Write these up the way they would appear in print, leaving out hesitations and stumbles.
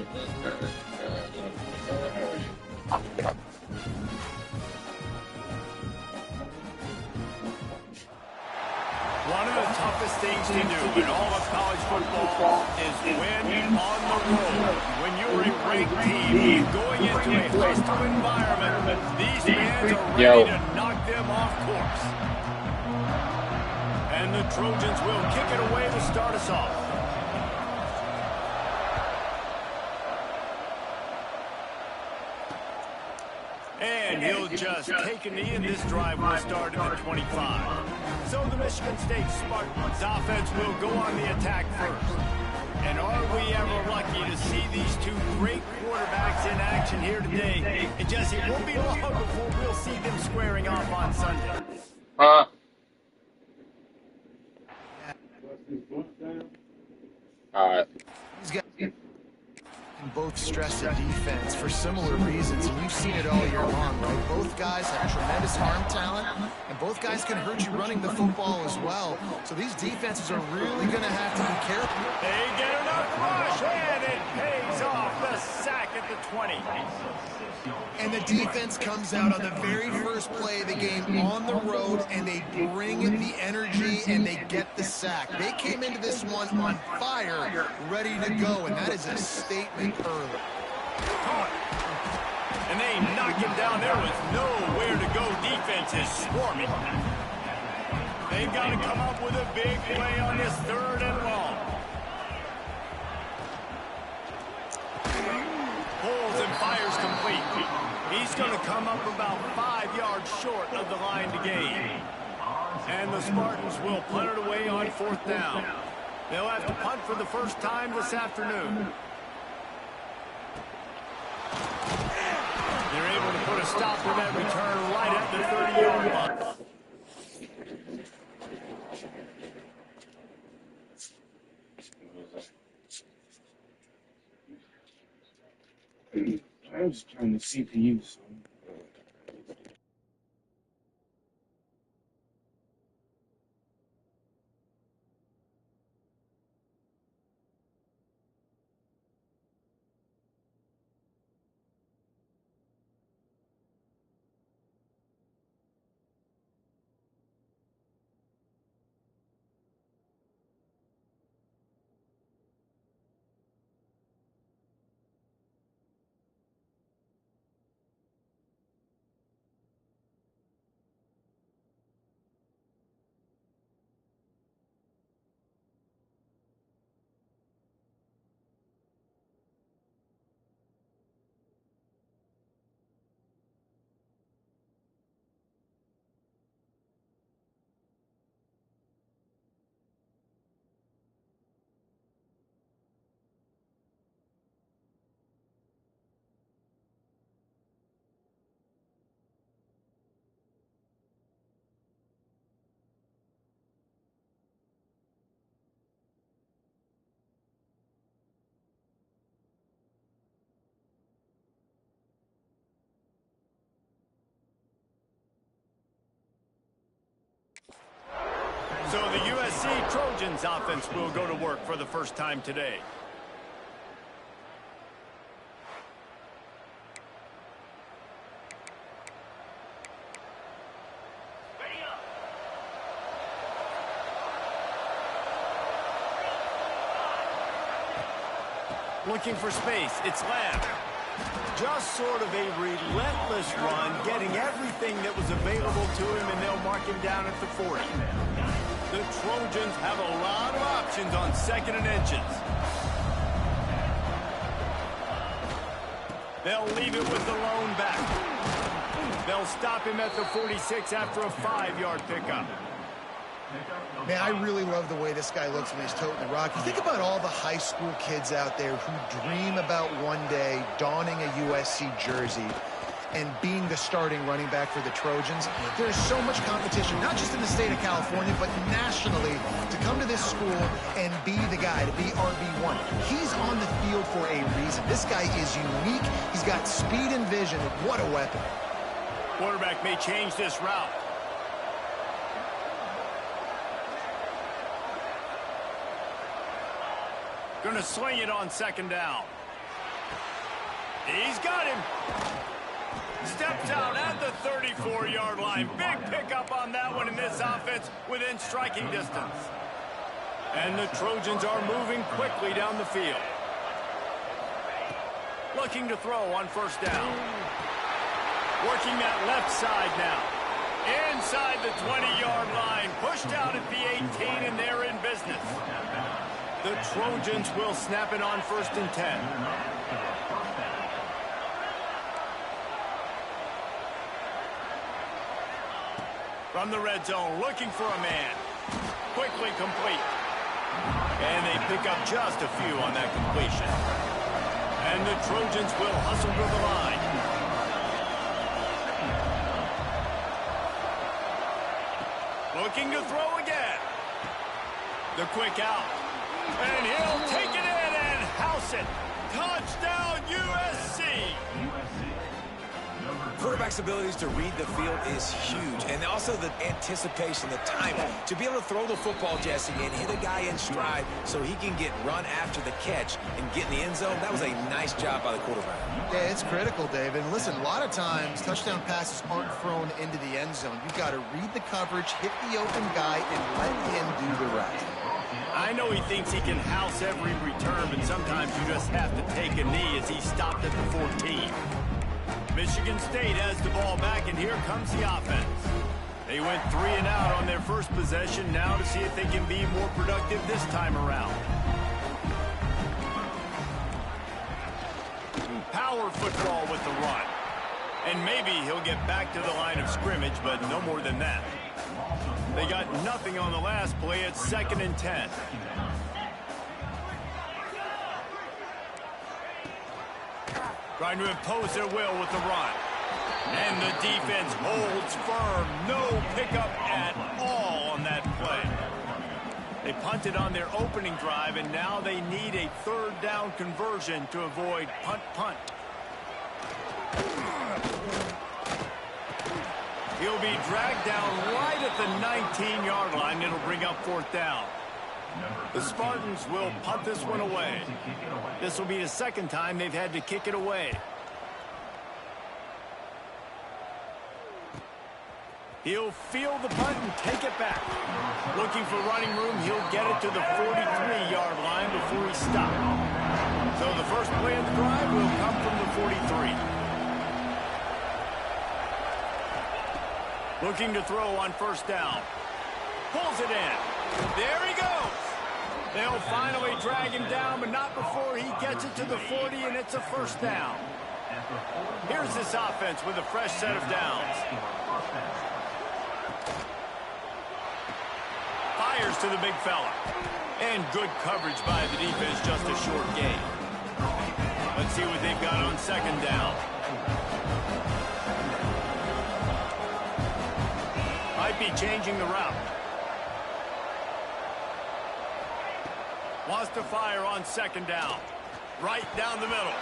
One of the toughest things to do in all of college football is win on the road. When you're a ranked team going into a hostile environment, these fans are ready to knock them off course. And the Trojans will kick it away to start us off. And he'll just take a knee, and this drive will start at the 25. So the Michigan State Spartans offense will go on the attack first. And are we ever lucky to see these two great quarterbacks in action here today? It won't be long before we'll see them squaring off on Sunday. These guys can both stress the defense for similar reasons, and we've seen it all year long, right? Both guys have tremendous arm talent, and both guys can hurt you running the football as well. So these defenses are really going to have to be careful. They get enough rush, and it pays off. The sack at the 20. And the defense comes out on the very first play of the game on the road, and they bring the energy, and they get the sack. They came into this one on fire, ready to go, and that is a statement early. And they knock him down. There was nowhere to go. Defense is swarming. They've got to come up with a big play on this 3rd and long. Pulls and fires complete. He's going to come up about 5 yards short of the line to gain. And the Spartans will punt it away on 4th down. They'll have to punt for the first time this afternoon. They're able to put a stop to that return right at the 30-yard line. I was trying to CPU, so. So the USC Trojans offense will go to work for the first time today. Looking for space. It's Lamb. Just sort of a relentless run, getting everything that was available to him, and they'll mark him down at the 40. The Trojans have a lot of options on 2nd and inches. They'll leave it with the lone back. They'll stop him at the 46 after a 5-yard pickup. Man, I really love the way this guy looks when he's toting the rock. You think about all the high school kids out there who dream about one day donning a USC jersey and being the starting running back for the Trojans. There's so much competition, not just in the state of California, but nationally, to come to this school and be the guy, to be RB1. He's on the field for a reason. This guy is unique. He's got speed and vision. What a weapon. Quarterback may change this route. Going to sling it on 2nd down. He's got him. Steps out at the 34-yard line. Big pickup on that one in this offense within striking distance. And the Trojans are moving quickly down the field. Looking to throw on first down. Working that left side now. Inside the 20-yard line. Pushed out at the 18, and they're in business. The Trojans will snap it on 1st and 10. From the red zone, looking for a man. Quickly complete. And they pick up just a few on that completion. And the Trojans will hustle to the line. Looking to throw again. The quick out. And he'll take it in and house it. Touchdown, USC! Quarterback's abilities to read the field is huge, and also the anticipation, the timing. To be able to throw the football, Jesse, and hit a guy in stride so he can get run after the catch and get in the end zone, that was a nice job by the quarterback. Yeah, it's critical, David. And listen, a lot of times, touchdown passes aren't thrown into the end zone. You've got to read the coverage, hit the open guy, and let him do the rest. I know he thinks he can house every return, but sometimes you just have to take a knee as he stopped at the 14. Michigan State has the ball back, and here comes the offense. They went 3 and out on their first possession, now to see if they can be more productive this time around. Power football with the run. And maybe he'll get back to the line of scrimmage, but no more than that. They got nothing on the last play. It's 2nd and 10. Trying to impose their will with the run. And the defense holds firm. No pickup at all on that play. They punted on their opening drive, and now they need a 3rd down conversion to avoid punt. He'll be dragged down right at the 19-yard line. It'll bring up 4th down. The Spartans will punt this one away. This will be the 2nd time they've had to kick it away. He'll field the punt and take it back. Looking for running room, he'll get it to the 43-yard line before he stops. So the first play of the drive will come from the 43. Looking to throw on first down. Pulls it in. There he goes. They'll finally drag him down, but not before he gets it to the 40, and it's a 1st down. Here's this offense with a fresh set of downs. Fires to the big fella. And good coverage by the defense, just a short gain. Let's see what they've got on 2nd down. Might be changing the route. Wants to fire on 2nd down. Right down the middle.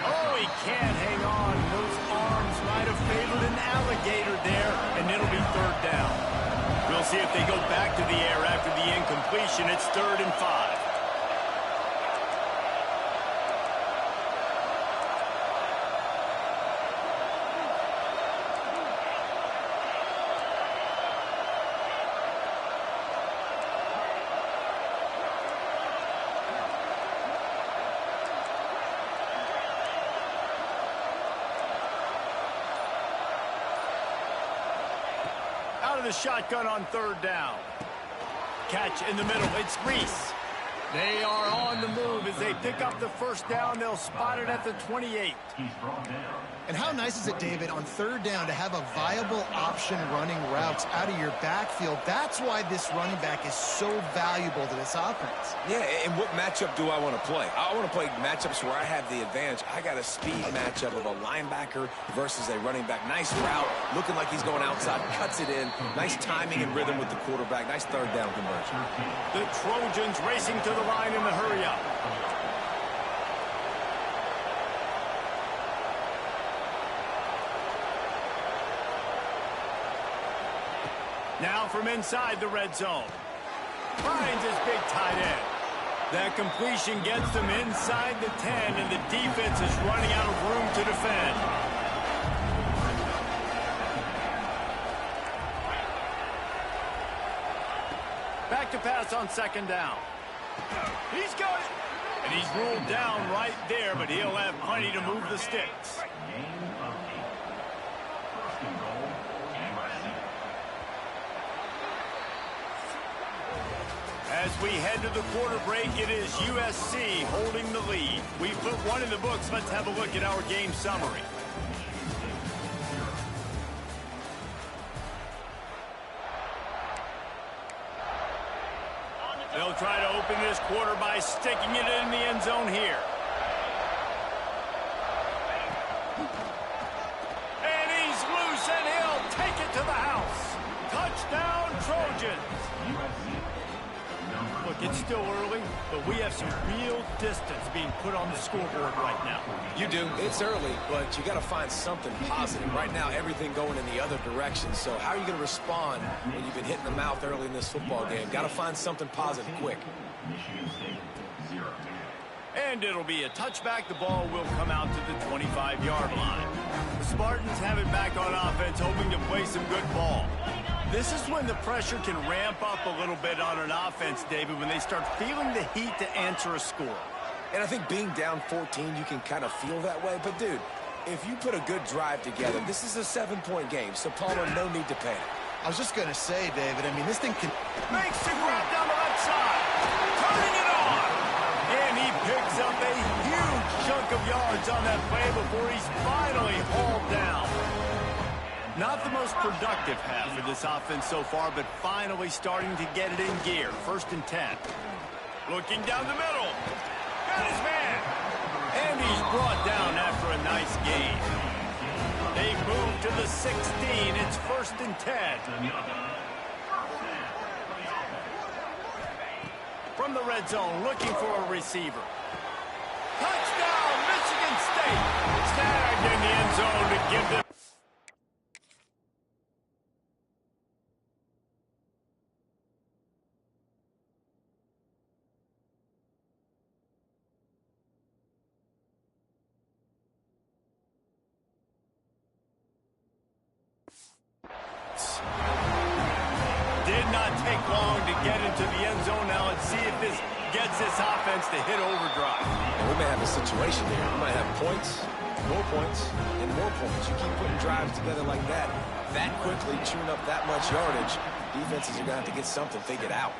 Oh, he can't hang on. Those arms might have favored an alligator there, and it'll be 3rd down. We'll see if they go back to the air after the incompletion. It's 3rd and 5. Out of the shotgun on 3rd down. Catch in the middle. It's Reese. They are on the move as they pick up the 1st down. They'll spot it at the 28. And how nice is it, David, on 3rd down to have a viable option running routes out of your backfield? That's why this running back is so valuable to this offense. Yeah, and what matchup do I want to play? I want to play matchups where I have the advantage. I got a speed matchup of a linebacker versus a running back. Nice route, looking like he's going outside, cuts it in. Nice timing and rhythm with the quarterback. Nice 3rd down conversion. The Trojans racing to the line in the hurry-up. Now from inside the red zone. Finds his big tight end. That completion gets them inside the 10, and the defense is running out of room to defend. Back to pass on second down. He's got it. And he's ruled down right there, but he'll have plenty to move the sticks. As we head to the quarter break, it is USC holding the lead. We've put one in the books. Let's have a look at our game summary. They'll try to open this quarter by sticking it in the end zone here. And he's loose, and he'll take it to the house. Touchdown, Trojans. Look, it's still early, but we have some real distance being put on the scoreboard right now. You do. It's early, but you got to find something positive. Right now, everything going in the other direction. So how are you going to respond when you've been hit in the mouth early in this football game? Got to find something positive quick. And it'll be a touchback. The ball will come out to the 25-yard line. The Spartans have it back on offense, hoping to play some good ball. This is when the pressure can ramp up a little bit on an offense, David, when they start feeling the heat to answer a score. And I think being down 14, you can kind of feel that way. But, dude, if you put a good drive together, this is a 7-point game, so Palmer, no need to panic. I was just going to say, David, I mean, this thing can... Makes the grab down the left side. Turning it on. And he picks up a huge chunk of yards on that play before he's finally hauled down. Not the most productive half of this offense so far, but finally starting to get it in gear. 1st and 10. Looking down the middle. Got his man. And he's brought down after a nice gain. They move to the 16. It's 1st and 10. From the red zone, looking for a receiver. Touchdown, Michigan State. Snagged in the end zone to give them. Did not take long to get into the end zone. Now let's see if this gets this offense to hit overdrive. And we may have a situation here. We might have points, and more points. You keep putting drives together like that quickly, chewing up that much yardage, defenses are going to have to get something figured out.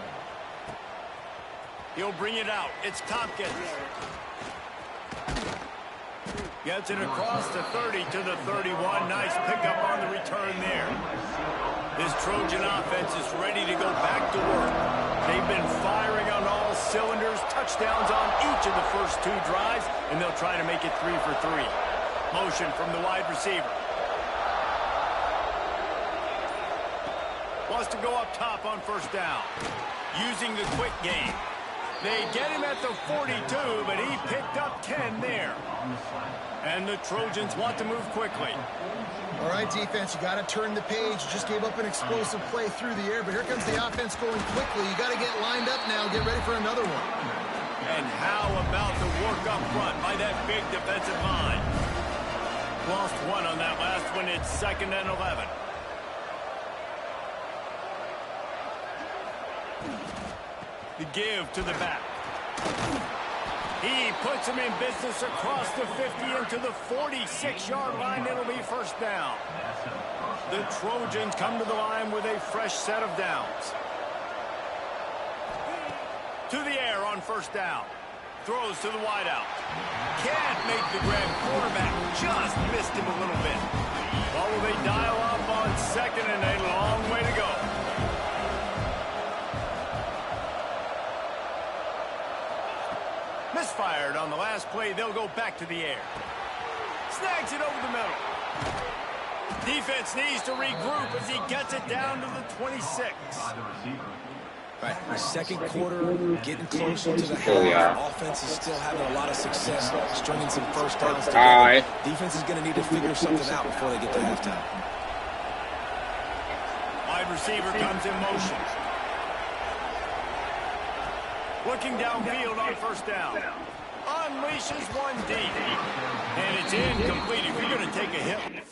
He'll bring it out. It's Tompkins. Gets it across the 30 to the 31. Nice pickup on the return there. This Trojan offense is ready to go back to work. They've been firing on all cylinders, touchdowns on each of the first 2 drives, and they'll try to make it 3 for 3. Motion from the wide receiver. Wants to go up top on 1st down. Using the quick game. They get him at the 42, but he picked up 10 there. And the Trojans want to move quickly. All right, defense, you got to turn the page. You just gave up an explosive play through the air, but here comes the offense going quickly. You got to get lined up now, get ready for another one. And how about the work up front by that big defensive line? Lost one on that last one. It's 2nd and 11. The give to the back. He puts him in business across the 50 into the 46-yard line. It'll be 1st down. The Trojans come to the line with a fresh set of downs. To the air on 1st down. Throws to the wideout. Can't make the grab. Quarterback just missed him a little bit. Well, will they dial up on 2nd and a long way to go? Misfired on the last play. They'll go back to the air. Snags it over the middle. Defense needs to regroup as he gets it down to the 26. Right, the 2nd quarter, getting closer to the half. Offense is still having a lot of success, stringing some 1st downs together. Defense is going to need to figure something out before they get to halftime. Wide receiver comes in motion. Looking downfield on first down. Unleashes one deep. And it's incomplete. If you're going to take a hit.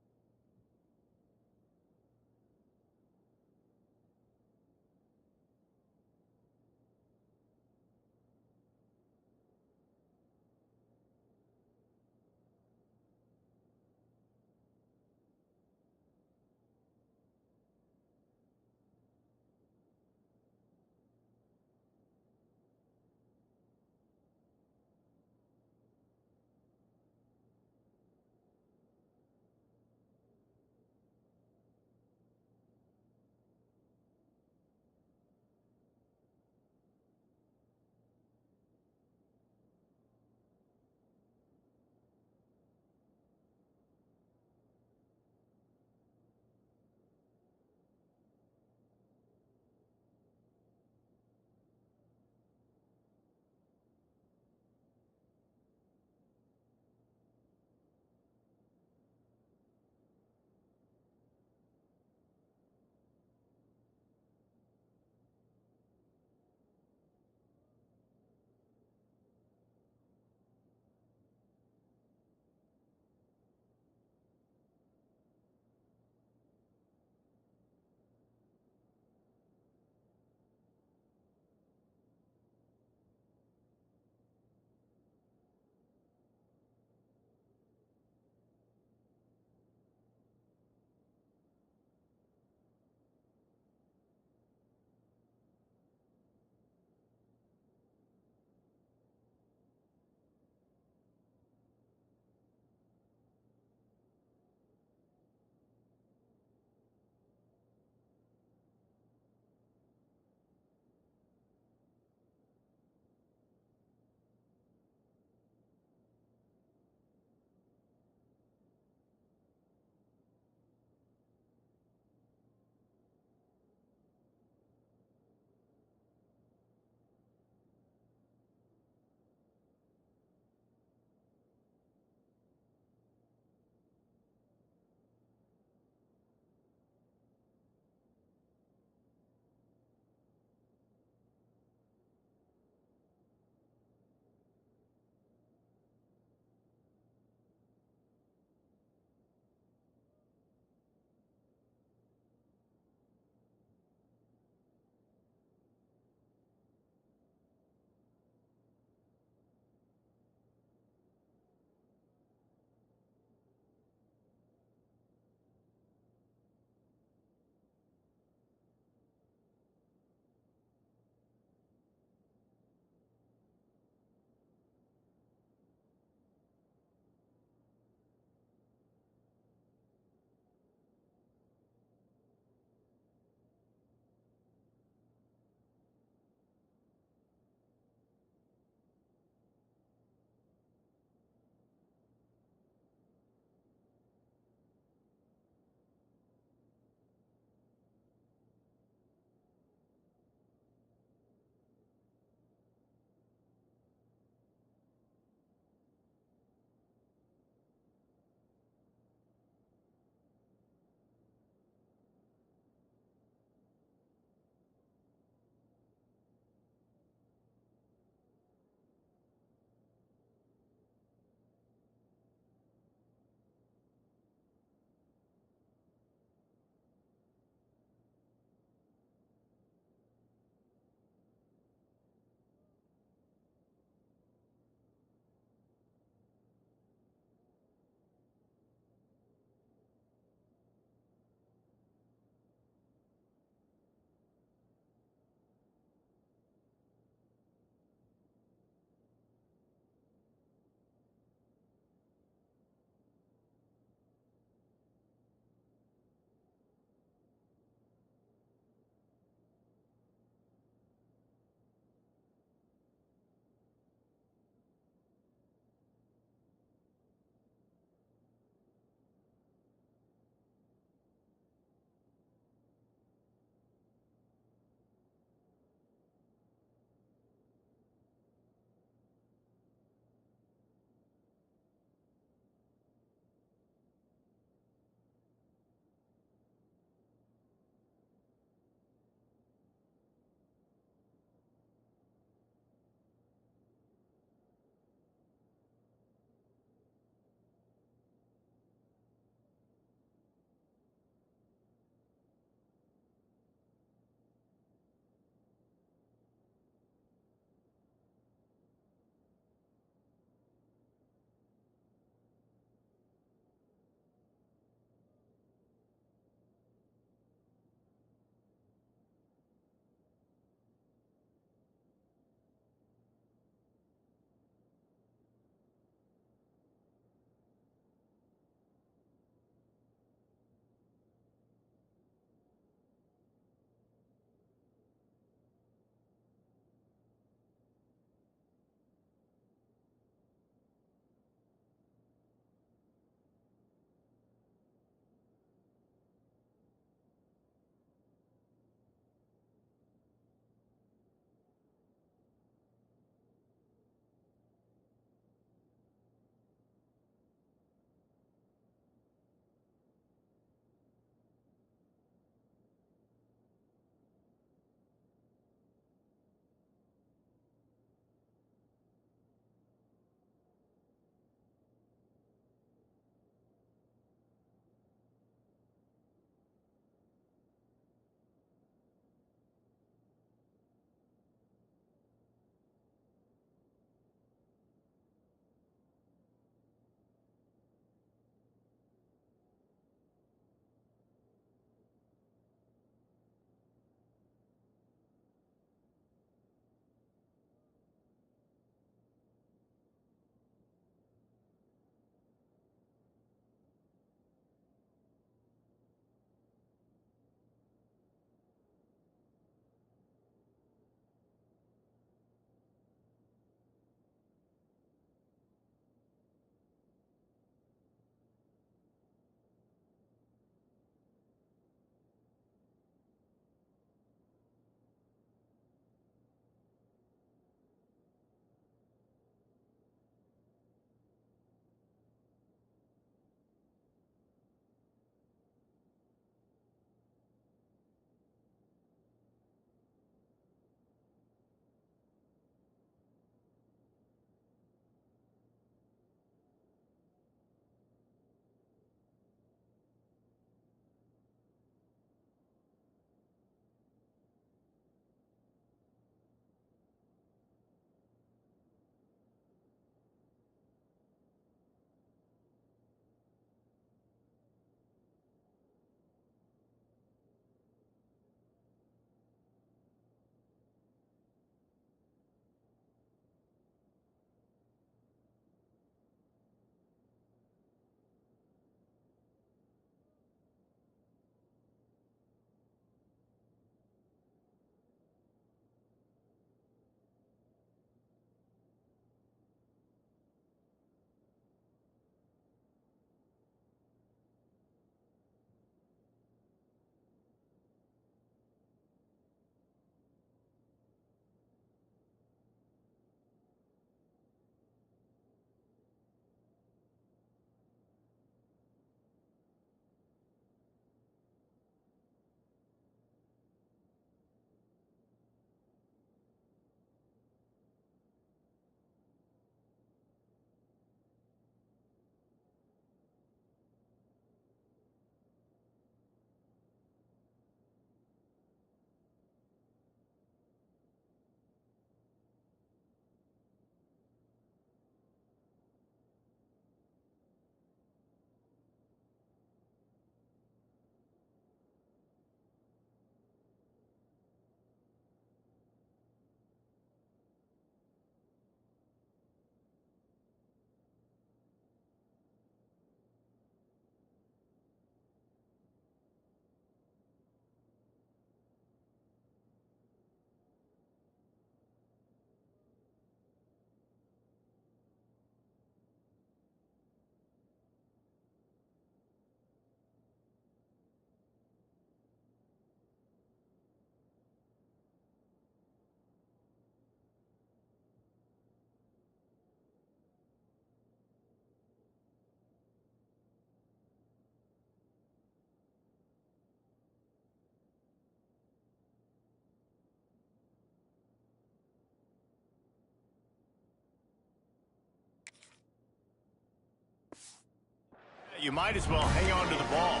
You might as well hang on to the ball.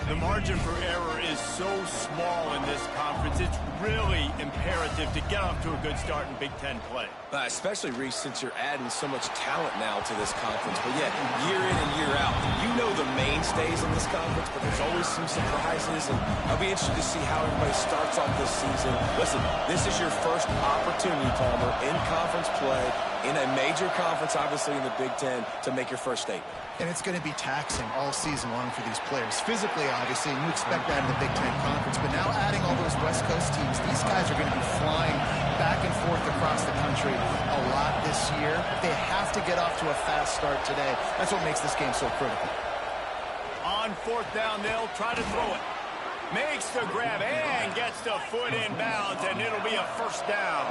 The margin for error is so small in this conference. It's really imperative to get off to a good start in Big Ten play. Especially, Reese, since you're adding so much talent now to this conference. But yet, year in and year out, you know the mainstays in this conference, but there's always some surprises. And I'll be interested to see how everybody starts off this season. Listen, this is your first opportunity, Palmer, in conference play, in a major conference, obviously in the Big Ten, to make your first statement. And it's going to be taxing all season long for these players. Physically, obviously, and you expect that in the Big Ten Conference. But now adding all those West Coast teams, these guys are going to be flying back and forth across the country a lot this year. They have to get off to a fast start today. That's what makes this game so critical. On fourth down, they'll try to throw it. Makes the grab and gets the foot in bounds, and it'll be a first down.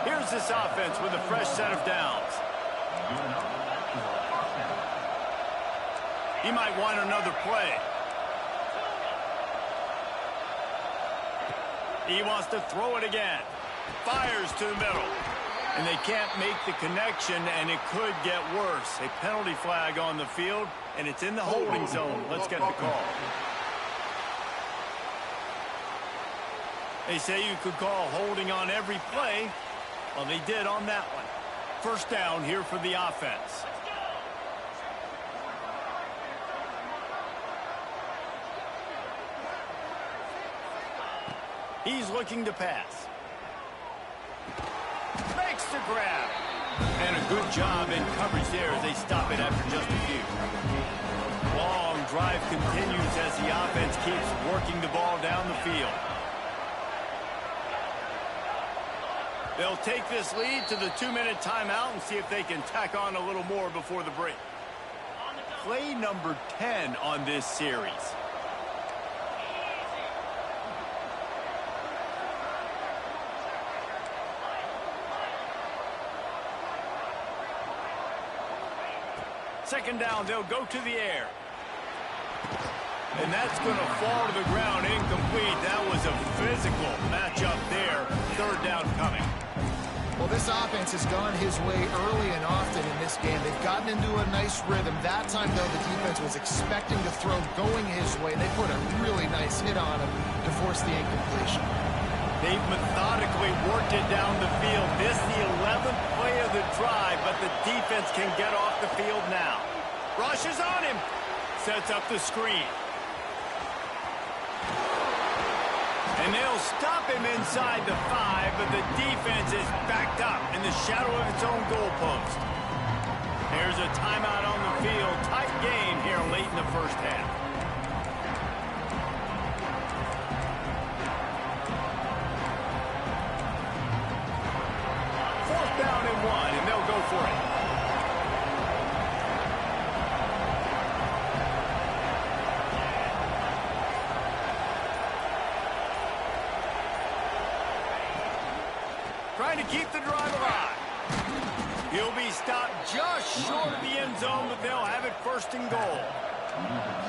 Here's this offense with a fresh set of downs. He might want another play. He wants to throw it again. Fires to the middle. And they can't make the connection, and it could get worse. A penalty flag on the field, and it's in the holding zone. Let's get the call. They say you could call holding on every play. Well, they did on that one. First down here for the offense. He's looking to pass. Makes the grab. And a good job in coverage there as they stop it after just a few. Long drive continues as the offense keeps working the ball down the field. They'll take this lead to the 2-minute timeout and see if they can tack on a little more before the break. Play number 10 on this series. Second down, they'll go to the air. And that's going to fall to the ground incomplete. That was a physical matchup there. Third down coming. Well, this offense has gone his way early and often in this game. They've gotten into a nice rhythm. That time, though, the defense was expecting the throw going his way. They put a really nice hit on him to force the incompletion. They've methodically worked it down the field. This is the 11th play of the drive, but the defense can get off the field now. Rushes on him. Sets up the screen. And they'll stop him inside the 5, but the defense is backed up in the shadow of its own goalpost. There's a timeout on the field. Tight game here late in the first half. Down and 1, and they'll go for it. Trying to keep the drive alive. He'll be stopped just short of the end zone, but they'll have it first and goal.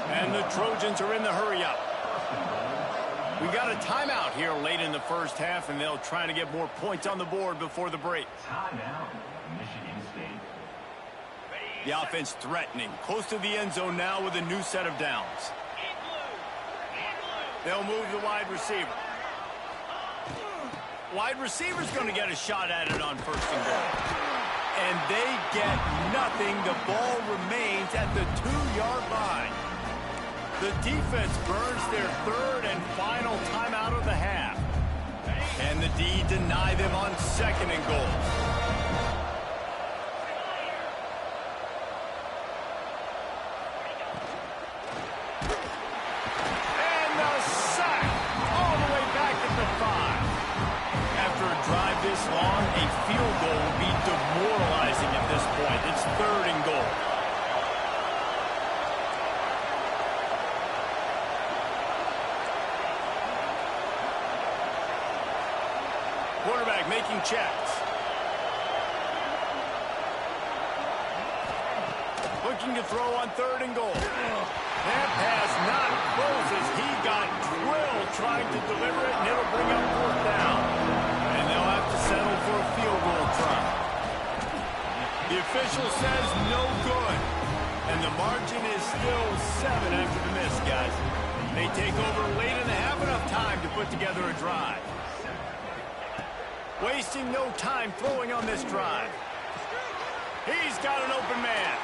And the Trojans are in the hurry-up. We got a timeout here late in the first half, and they'll try to get more points on the board before the break. The offense threatening, close to the end zone now with a new set of downs. They'll move the wide receiver. Wide receiver's going to get a shot at it on first and goal. And they get nothing. The ball remains at the 2-yard line. The defense burns their third and final timeout of the half. And the D deny them on second and goal. And the sack all the way back at the 5. After a drive this long, a field goal would be demoralizing at this point. It's third and goal. Quarterback making checks. Looking to throw on third and goal. That pass not close as he got drilled trying to deliver it, and it'll bring up fourth down. And they'll have to settle for a field goal try. The official says no good. And the margin is still 7 after the miss, guys. They take over late and they have enough time to put together a drive. Wasting no time throwing on this drive. He's got an open man.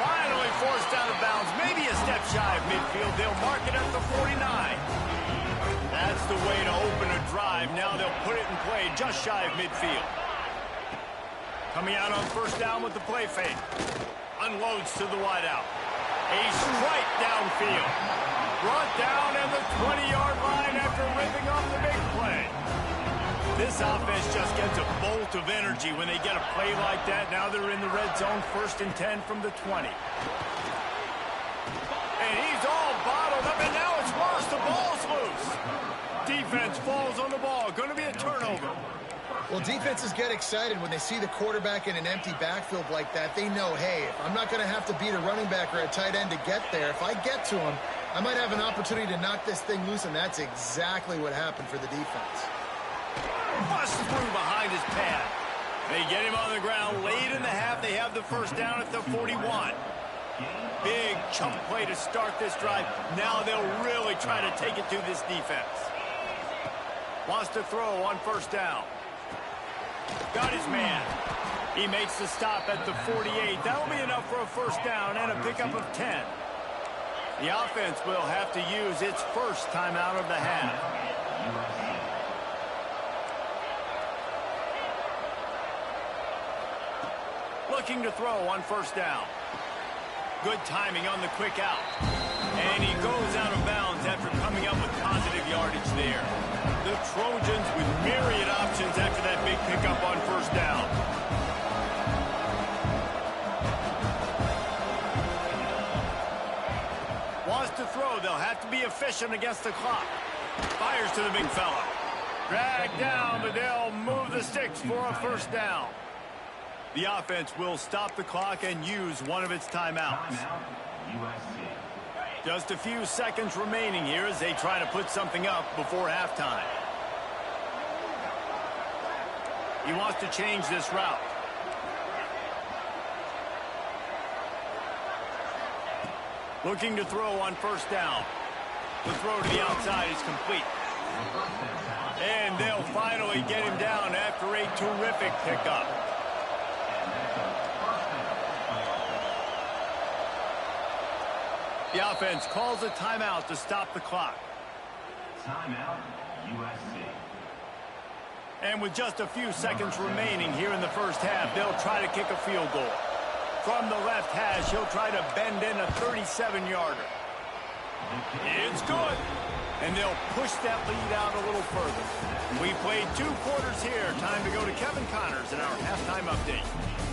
Finally forced out of bounds. Maybe a step shy of midfield. They'll mark it at the 49. That's the way to open a drive. Now they'll put it in play just shy of midfield. Coming out on first down with the play fake. Unloads to the wideout. A strike downfield. Brought down at the 20-yard line after ripping off the big play. This offense just gets a bolt of energy when they get a play like that. Now they're in the red zone, 1st and 10 from the 20. And he's all bottled up, and now it's worse. The ball's loose. Defense falls on the ball. Going to be a turnover. Well, defenses get excited when they see the quarterback in an empty backfield like that. They know, hey, if I'm not going to have to beat a running back or a tight end to get there, if I get to him, I might have an opportunity to knock this thing loose, and that's exactly what happened for the defense. Bust through behind his pad. They get him on the ground. Late in the half, they have the first down at the 41. Big chunk play to start this drive. Now they'll really try to take it to this defense. Wants to throw on first down. Got his man. He makes the stop at the 48. That'll be enough for a first down and a pickup of 10. The offense will have to use its first timeout of the half. Looking to throw on first down. Good timing on the quick out. And he goes out of bounds after coming up with positive yardage there. The Trojans with myriad options after that big pickup on first down. Wants to throw. They'll have to be efficient against the clock. Fires to the big fella. Dragged down, but they'll move the sticks for a first down. The offense will stop the clock and use one of its timeouts. USC. Just a few seconds remaining here as they try to put something up before halftime. He wants to change this route. Looking to throw on first down. The throw to the outside is complete. And they'll finally get him down after a terrific pickup. The offense calls a timeout to stop the clock. Timeout, USC. And with just a few seconds remaining here in the first half, they'll try to kick a field goal. From the left hash, he'll try to bend in a 37-yarder. It's good. And they'll push that lead out a little further. We played 2 quarters here. Time to go to Kevin Connors in our halftime update.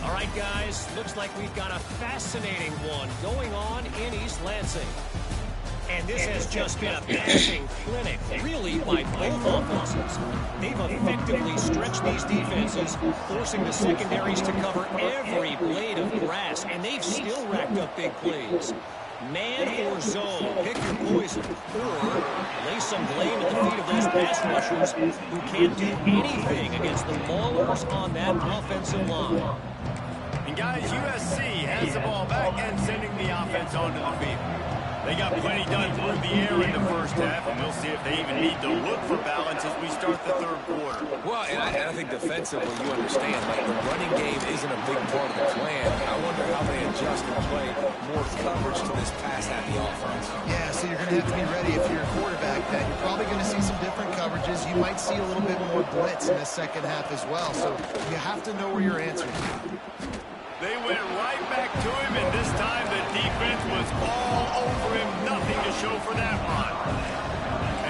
All right, guys, looks like we've got a fascinating one going on in East Lansing. And this has just been a passing clinic, really, by both offenses. They've effectively stretched these defenses, forcing the secondaries to cover every blade of grass, and they've still racked up big plays. Man or zone, pick your poison, or lay some blame at the feet of those pass rushers who can't do anything against the maulers on that offensive line. And guys, USC has the ball back and sending the offense onto the field. They got plenty done through the air in the first half, and we'll see if they even need to look for balance as we start the third quarter. Well, and I think defensively, you understand, like the running game isn't a big part of the plan. I wonder how they adjust and play more coverage to this pass-happy offense. Yeah, so you're going to have to be ready if you're a quarterback. Then you're probably going to see some different coverages. You might see a little bit more blitz in the second half as well. So you have to know where your answer is. They went right back to him, and this time the defense was all over him. Nothing to show for that one.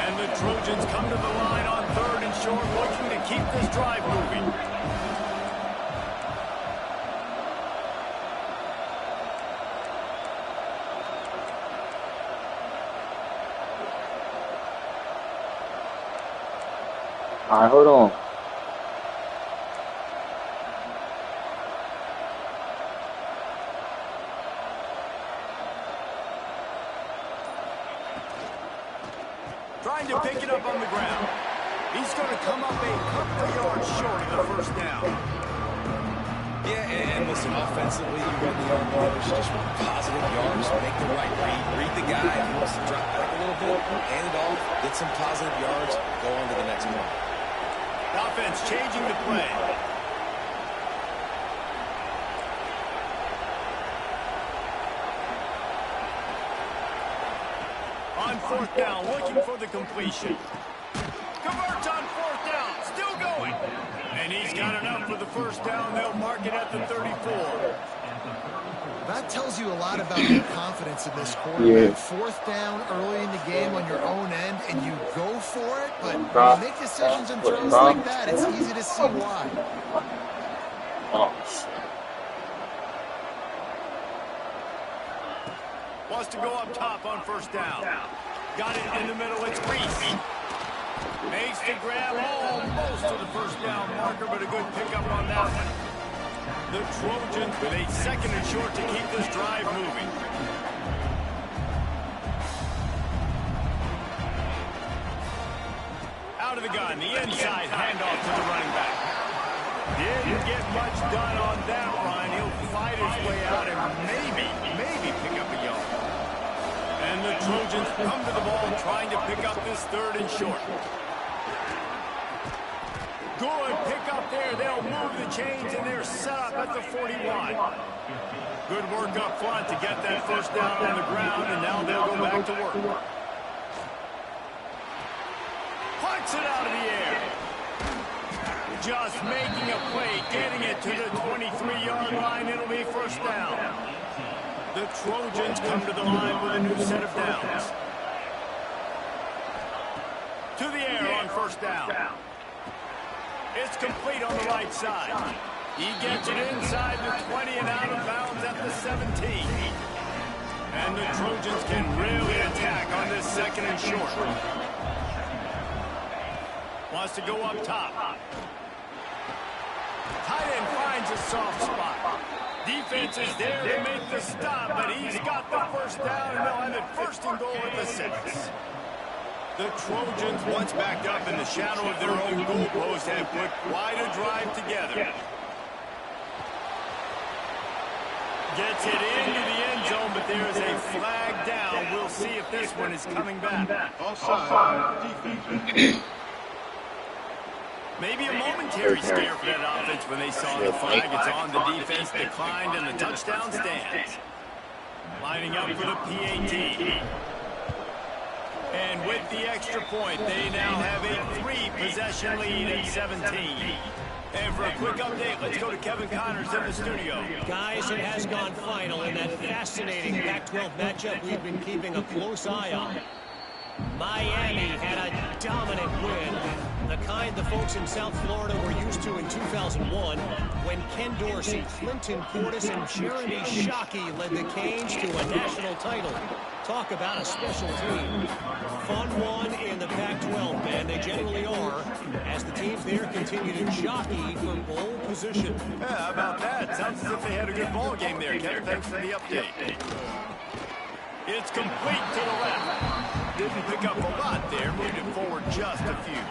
And the Trojans come to the line on 3rd and short, looking to keep this drive moving. All right, hold on. Trying to pick it up on the ground. He's going to come up a couple of yards short of the first down. Yeah, and listen, offensively, you run the young brothers, just positive yards, make the right read the guy. If he wants to drop back a little bit, hand it off, get some positive yards, go on to the next one. Offense changing the play. On fourth down, looking for the completion. Converts on fourth down, still going. And he's got enough for the first down. They'll mark it at the 34. That tells you a lot about their confidence in this quarterback. Yeah. Fourth down early in the game on your own end, and you go for it, but when you make decisions and throws like that, it's easy to see why. Wants to go up top on first down. Got it in the middle. It's Reese. Makes the grab almost to the first down marker, but a good pickup on that one. The Trojans with a second and short to keep this drive moving. Out of the gun, the inside handoff to the running back. Didn't get much done on that run. He'll fight his way out and maybe pick up a yard. And the Trojans come to the ball trying to pick up this third and short. Good pick up there. They'll move the chains, and they're set up at the 41. Good work up front to get that first down on the ground, and now they'll go back to work. Punts it out of the air. Just making a play, getting it to the 23-yard line. It'll be first down. The Trojans come to the line with a new set of downs. To the air on first down. It's complete on the right side. He gets it inside the 20 and out of bounds at the 17. And the Trojans can really attack on this second and short. Wants to go up top. Tight end finds a soft spot. Defense is there to make the stop, but he's got the first down, and they'll have it first and goal at the 6. The Trojans, once backed up in the shadow of their own goalpost, have put quite a drive together. Gets it into the end zone, but there is a flag down. We'll see if this one is coming back. Offside. Defense. Maybe a momentary scare for that offense when they saw the flag. It's on. The defense declined, and the touchdown stands. Lining up for the PAT. And with the extra point, they now have a 3-possession lead at 17. And for a quick update, let's go to Kevin Connors in the studio. Guys, it has gone final in that fascinating Pac-12 matchup we've been keeping a close eye on. Miami had a dominant win, the kind the folks in South Florida were used to in 2001 when Ken Dorsey, Clinton Portis, and Jeremy Shockey led the Canes to a national title. Talk about a special team. Fun one in the Pac-12, man. They generally are, as the teams there continue to jockey for bowl position. Yeah, how about that? Sounds as if they had a good ball game there, Kevin. Thanks for the update. It's complete to the left. Didn't pick up a lot there. Moved it forward just a few.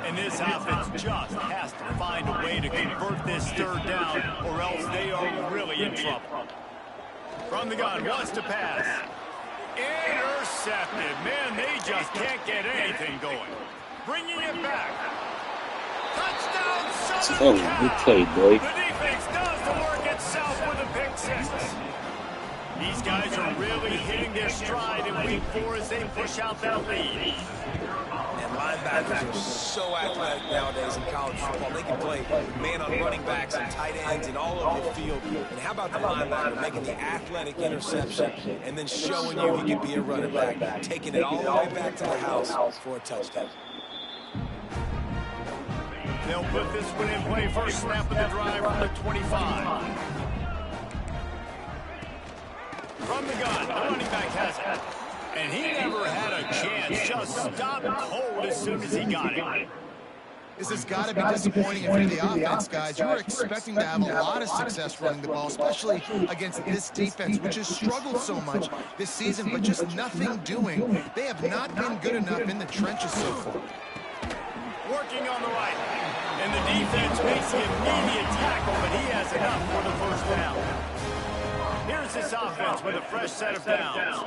And this offense just has to find a way to convert this third down, or else they are really in trouble. From the gun, wants to pass. Intercepted. Man, they just can't get anything going. Bringing it back. Touchdown, Southern Cal. Good play, boy. The defense does the work itself with a pick 6. These guys are really hitting their stride in week 4 as they push out that lead. And linebackers are so athletic nowadays in college football. They can play man on running backs and tight ends and all over the field. And how about the linebacker making the athletic interception and then showing you he can be a running back, taking it all the way back to the house for a touchdown. They'll put this one in play. First snap of the drive from the 25. From the gun, the running back has it. And he never had a chance. Just stopped cold as soon as he got it. This has got to be disappointing for the offense, guys. You were expecting to have a lot of success running the ball, especially against this defense, which has struggled so much this season, but just nothing doing. They have not been good enough in the trenches so far. Working on the right. And the defense makes the immediate tackle, but he has enough for the first down. Here's this offense with a fresh set of downs.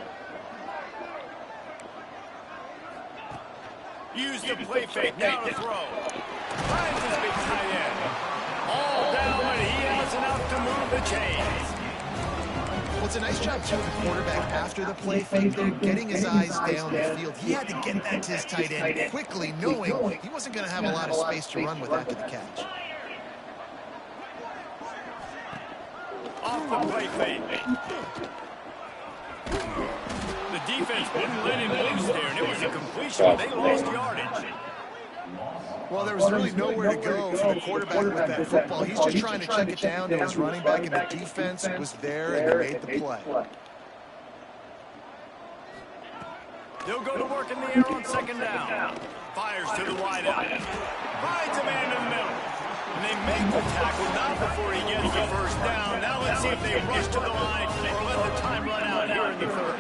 Use the play fake, now to throw. Finds his big tight end. All down, but he has enough to move the chains. Well, it's a nice job, too, of the quarterback after the play fake there, getting his eyes down the field. He had to get that to his tight end quickly, knowing he wasn't going to have a lot of space to run with after the catch. Off the play fake. The defense wouldn't let him loose there, and it was a completion, but they lost yardage. Well, there was really nowhere to go for the quarterback with that football. He's just trying to check it down to his running back, and the defense was there, and they made the play. They'll go to work in the air on second down. Fires to the wideout. Finds a man in the middle. And they make the tackle, not before he gets the first down. Now let's see if they rush to the line or let the time run out here in the third.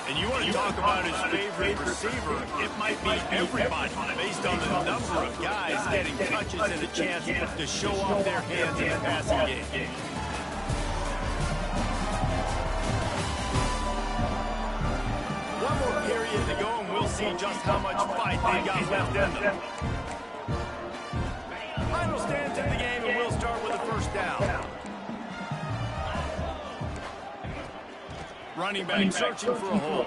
And you want to talk about his favorite receiver, it might be everybody, based on the number of guys getting touches and a chance to show off their hands in the passing game. One more period to go, and we'll see just how much fight they got left in them. Final stands in the game, and we'll start with a first down. Running back searching for a hole.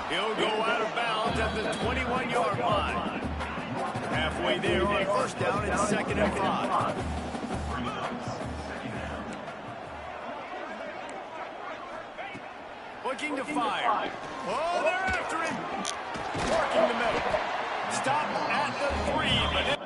He'll go out of bounds at the 21-yard line. Halfway there on first down and 2nd and 5. Looking to fire. Oh, they're after him. Working the middle. Stop at the 3, but it...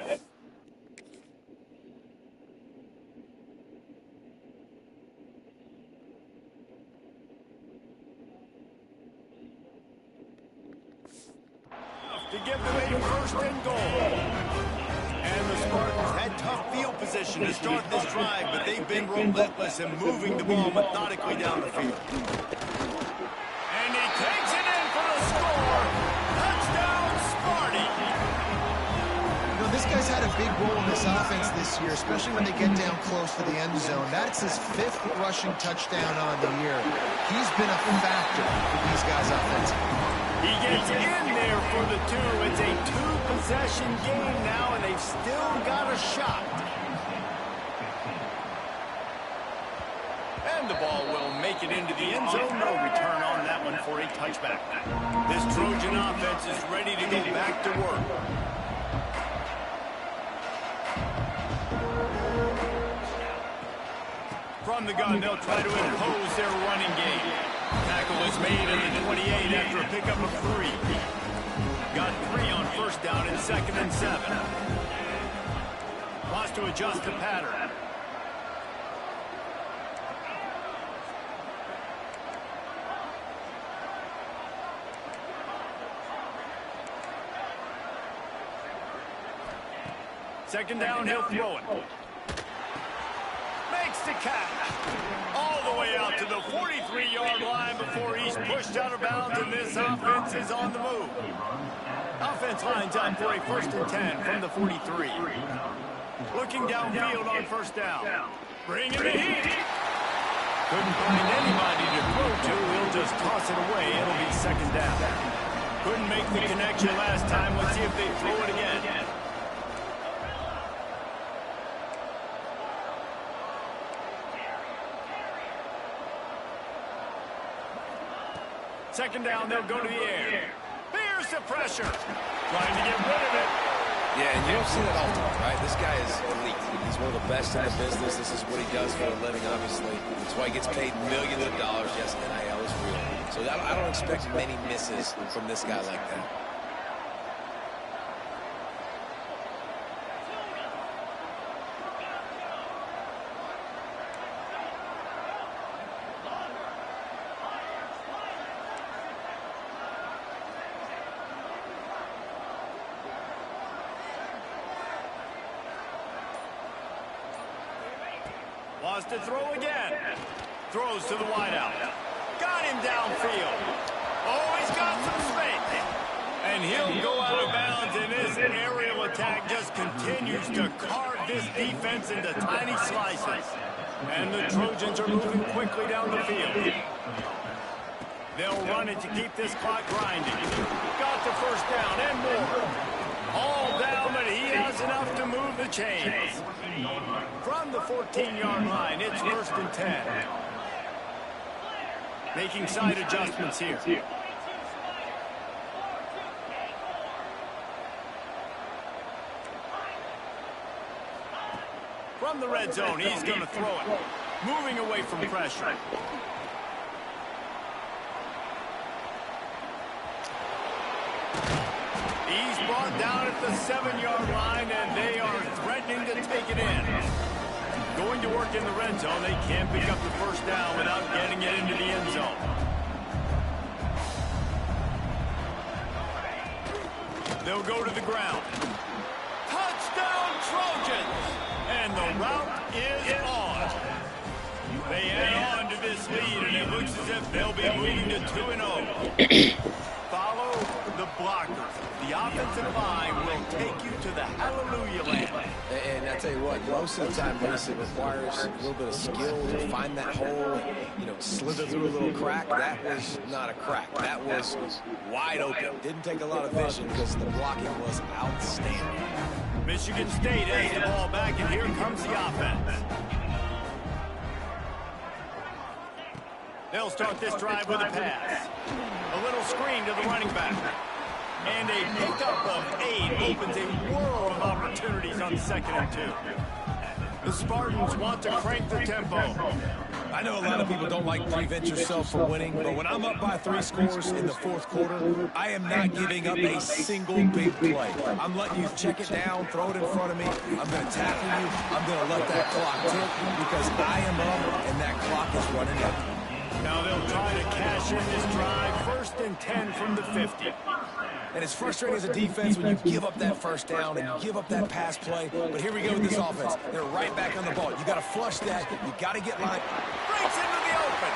to give them a first and goal. And the Spartans had tough field position to start this drive, but they've been relentless in moving the ball methodically down the field. And he takes it in for the score. Touchdown, Sparty. You know, this guy's had a big role in this offense this year, especially when they get down close to the end zone. That's his 5th rushing touchdown on the year. He's been a factor for these guys offensively. He gets in there for the 2. It's a 2-possession game now, and they've still got a shot. And the ball will make it into the end zone. No return on that one for a touchback. This Trojan offense is ready to go back to work. From the gun, they'll try to impose their running game. Tackle is made at the 28 after a pickup of 3. Got 3 on first down and 2nd and 7. Wants to adjust the pattern. Second down, he'll throw it. Makes the catch. All the way out to the 43-yard line before he's pushed out of bounds, and this offense is on the move. Offense lines up for a 1st and 10 from the 43. Looking downfield on first down. Bringing the heat. Couldn't find anybody to throw to. He'll just toss it away. It'll be 2nd down. Couldn't make the connection last time. Let's see if they throw it again. Second down, they'll go to the air. Here's the pressure. Trying to get rid of it. Yeah, and you don't see that often, right? This guy is elite. He's one of the best in the business. This is what he does for a living, obviously. That's why he gets paid millions of dollars. Yes, NIL is real. So I don't expect many misses from this guy like that. Wants to throw again. Throws to the wideout. Got him downfield. Oh, he's got some space. And he'll go out of bounds attack just continues to carve this defense into tiny slices. And the Trojans are moving quickly down the field. They'll run it to keep this clock grinding. Got the first down and more. All down, but he has enough to move the chains. From the 14-yard line, it's 1st and 10. Making side adjustments here. From the red zone, he's going to throw it. Moving away from pressure. He's brought down at the 7-yard line, and they are threatening to take it in. Going to work in the red zone, they can't pick up the first down without getting it into the end zone. They'll go to the ground. Touchdown, Trojans! And the route is on. They add on to this lead, and it looks as if they'll be moving to 2-0. Follow the blockers. The offensive line will take you to the hallelujah land. And I tell you what, most of the time, Mace, it requires a little bit of skill to find that hole and, slither through a little crack. That was not a crack. That was wide open. Didn't take a lot of vision because the blocking was outstanding. Michigan State has the ball back, and here comes the offense. They'll start this drive with a pass. A little screen to the running back. And a pickup of 8 opens a world of opportunities on 2nd and 2. The Spartans want to crank the tempo. I know a lot of people don't like to prevent yourself from winning, but when I'm up by 3 scores in the 4th quarter, I am not giving up a single big play. I'm letting you check it down, throw it in front of me. I'm going to tackle you. I'm going to let that clock tick because I am up and that clock is running out. Now they'll try to cash in this drive. 1st and 10 from the 50. And it's frustrating as a defense when you give up that first down and you give up that pass play. But here we go with this offense. They're right back on the ball. You got to flush that. You got to get line. Breaks into the open.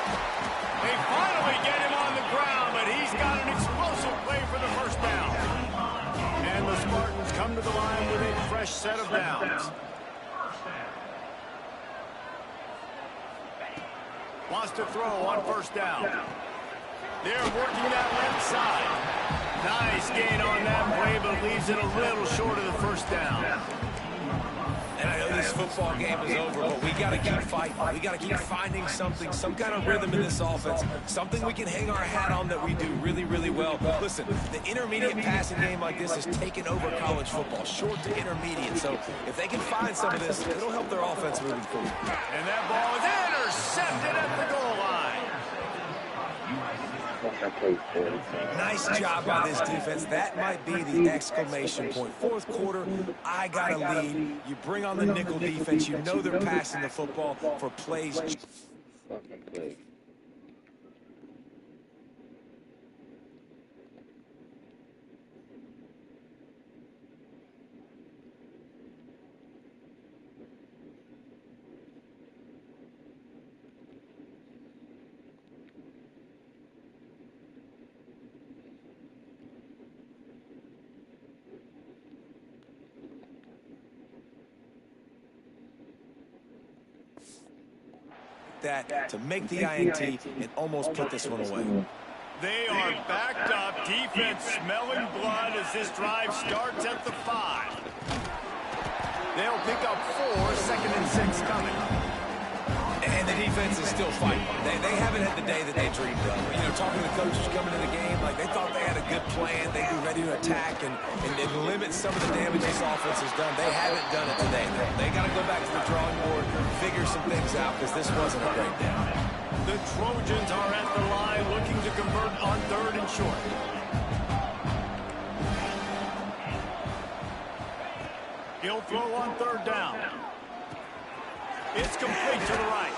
They finally get him on the ground, but he's got an explosive play for the first down. And the Spartans come to the line with a fresh set of downs. Wants to throw on 1st down. They're working that left side. Nice gain on that play, but leaves it a little short of the first down. And I know this football game is over, but we got to keep fighting. We got to keep finding something, some kind of rhythm in this offense, something we can hang our hat on that we do really, really well. Listen, the intermediate passing game like this has taken over college football, short to intermediate. So if they can find some of this, it'll help their offense moving forward. And that ball is intercepted at the goal line. Nice job by this defense. That might be the exclamation point. 4th quarter, I got a lead. You bring on the nickel defense. You know they're passing the football for plays. That to make the INT and almost put this one away. They are backed up. Defense smelling blood as this drive starts at the 5. They'll pick up 4, 2nd and 6 coming. And the defense is still fighting. They haven't had the day that they dreamed of. Talking to the coaches coming to the game, like they thought they had a good plan. They'd be ready to attack and limit some of the damage this offense has done. They haven't done it today. They got to go back to the drawing board, figure some things out because this wasn't a great day. The Trojans are at the line looking to convert on 3rd and short. He'll throw on 3rd down. It's complete to the right.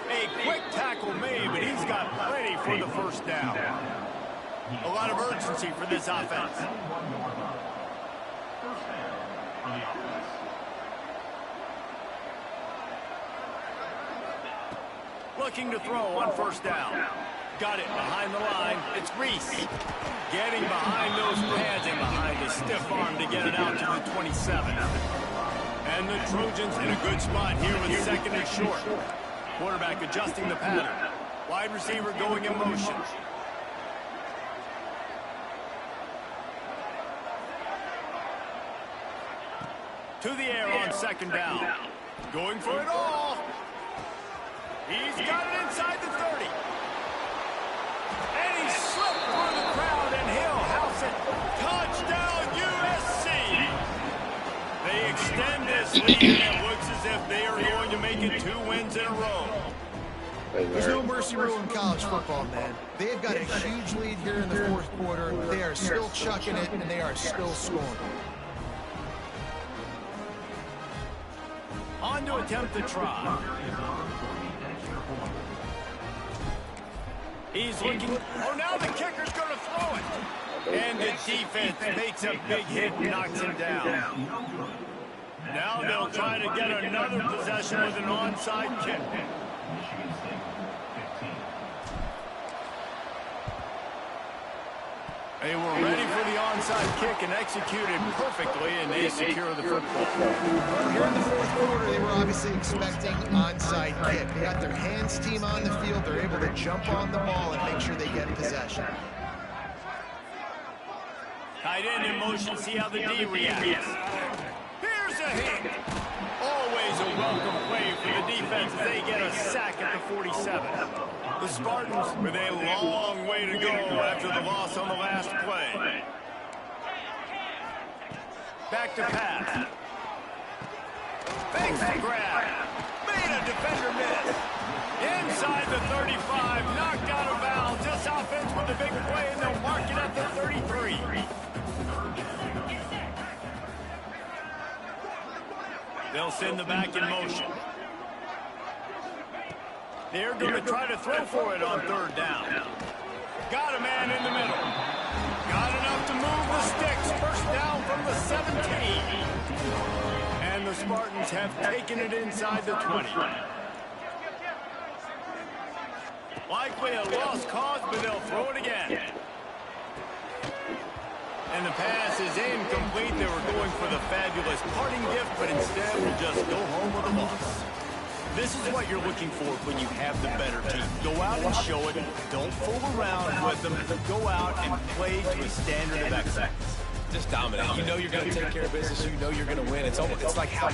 A quick tackle made, but he's got plenty for the first down. A lot of urgency for this offense. Looking to throw on 1st down. Got it behind the line. It's Reed. release. Getting behind those pads and behind the stiff arm to get it out to the 27. And the Trojans in a good spot here with second and short. Quarterback adjusting the pattern. Wide receiver going in motion. To the air on second down. Going for it all. He's got it inside the 30. And he slipped through the crowd, and he'll house it. Touchdown, USC. They extend this lead, and it looks as if they are going to make it 2 wins in a row. There's no mercy rule in college football, man. They've got a huge lead here in the fourth quarter. They are still chucking it, and they are still scoring. On to attempt the try. He's looking. Oh, now the kicker's going to throw it. And the defense makes a big hit and knocks him down. Now they'll try to get another possession with an onside kick. They were ready for the onside kick and executed perfectly, and they secure the football. Well, here in the fourth quarter, they were obviously expecting onside kick. They got their hands team on the field. They're able to jump on the ball and make sure they get possession. Tight end in motion, see how the D reacts. Here's a hit. Always a welcome play for the defense as they get a sack at the 47. The Spartans with a long way to go after the loss on the last play. Back to pass. Fakes the grab. Made a defender miss. Inside the 35, knocked out of bounds. This offense with a big play, and they'll mark it at the 33. They'll send the back in motion. They're going to try to throw for it on third down. Got a man in the middle. Got enough to move the sticks. First down from the 17. And the Spartans have taken it inside the 20. Likely a lost cause, but they'll throw it again. And the pass is incomplete. They were going for the fabulous parting gift, but instead will just go home with a loss. This is what you're looking for when you have the better team. Go out and show it. Don't fool around with them. Go out and play to a standard of excellence. Just dominate. You know you're going to take care of business. You know you're going to win. It's like how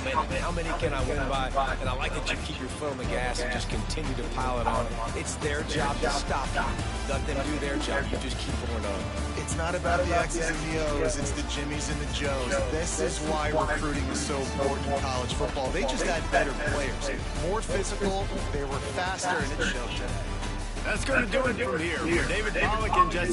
many can I win by? And I like that you keep your foot on the gas and just continue to pile it on. It's their job to stop you. Let them do their job. You just keep going on. It's not about the X's and the O's. It's the Jimmies and the Joes. This is why recruiting is so important in college football. They just had better players. More physical, they were faster, and it showed. That's going to do it from here. For David Pollack and Jesse